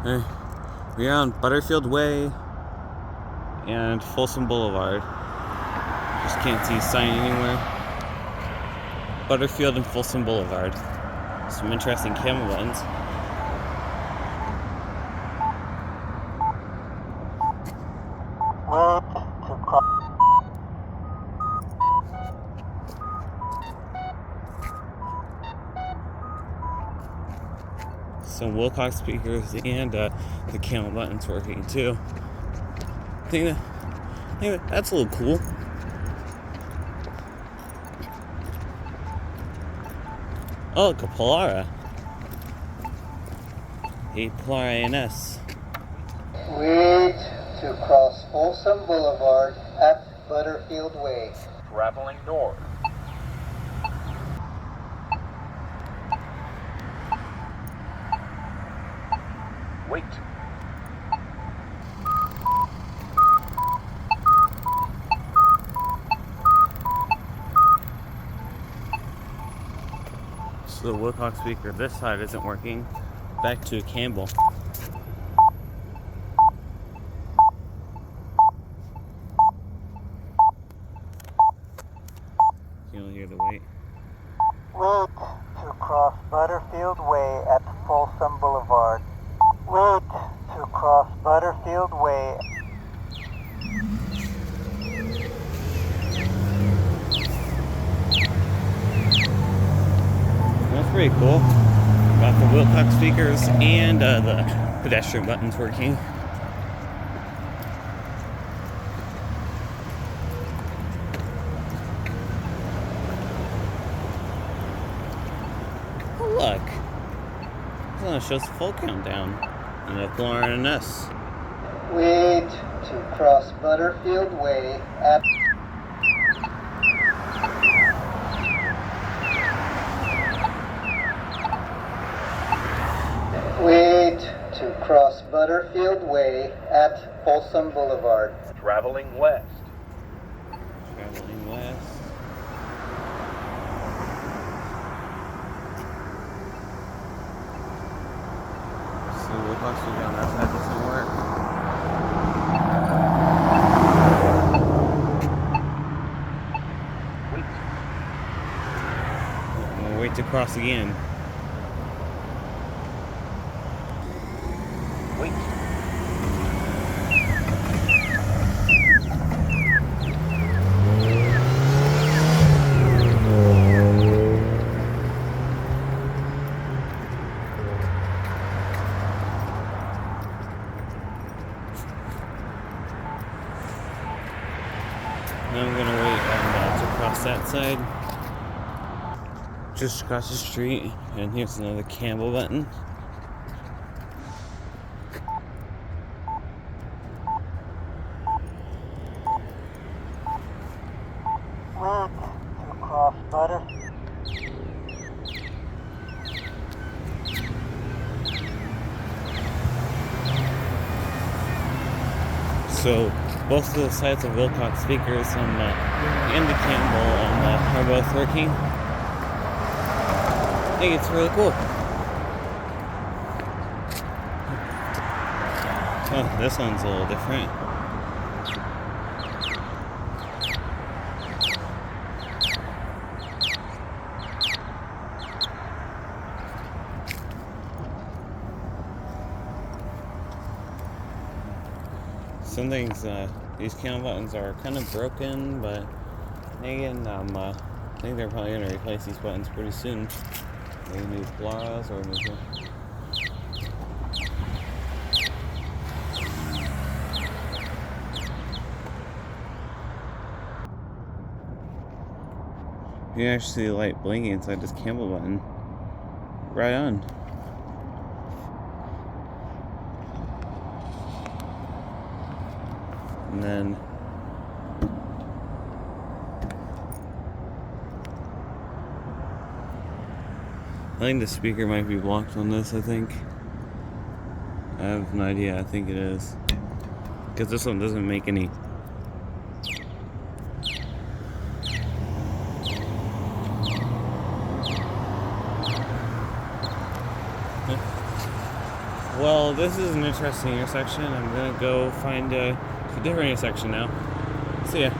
We're on Butterfield Wy and Folsom Blvd. Just can't see a sign anywhere. Butterfield and Folsom Blvd. Some interesting camel buttons. Some Wilcox speakers and the camel buttons working too. I think that's a little cool. Oh, look, a Polara. A Polara iNS. Wait to cross Folsom Blvd at Butterfield Wy. Traveling north. Wait. So the Wilcox speaker this side isn't working. Back to Campbell. You don't hear the wait. Wait to cross Butterfield Wy at Folsom Blvd. Wait to cross Butterfield Wy. That's pretty cool. Got the Wilcox speakers and the pedestrian buttons working. Oh, look. This one shows the full countdown. And a Polara iNS. Wait to cross Butterfield Wy at Wait to cross Butterfield Wy at Folsom Blvd. Traveling west. Traveling west. So Wilcox speaker on that side doesn't work. Wait. We'll wait to cross again. Wait. Now I'm gonna wait to cross that side. Just across the street, and here's another Campbell button. Wait to cross Butterfield. So both of the sides of Wilcox speakers and the Campbell are both working. I think it's really cool. Oh, this one's a little different. Some things, these camel buttons are kind of broken, but again, I think they're probably going to replace these buttons pretty soon. Maybe new Polaras or maybe. You can actually see the light blinking inside this Campbell button. Right on. And then I think the speaker might be blocked on this, I think. I have no idea, I think it is. Because this one doesn't make any. Well, Well, this is an interesting intersection. I'm gonna go find a different intersection now. See ya.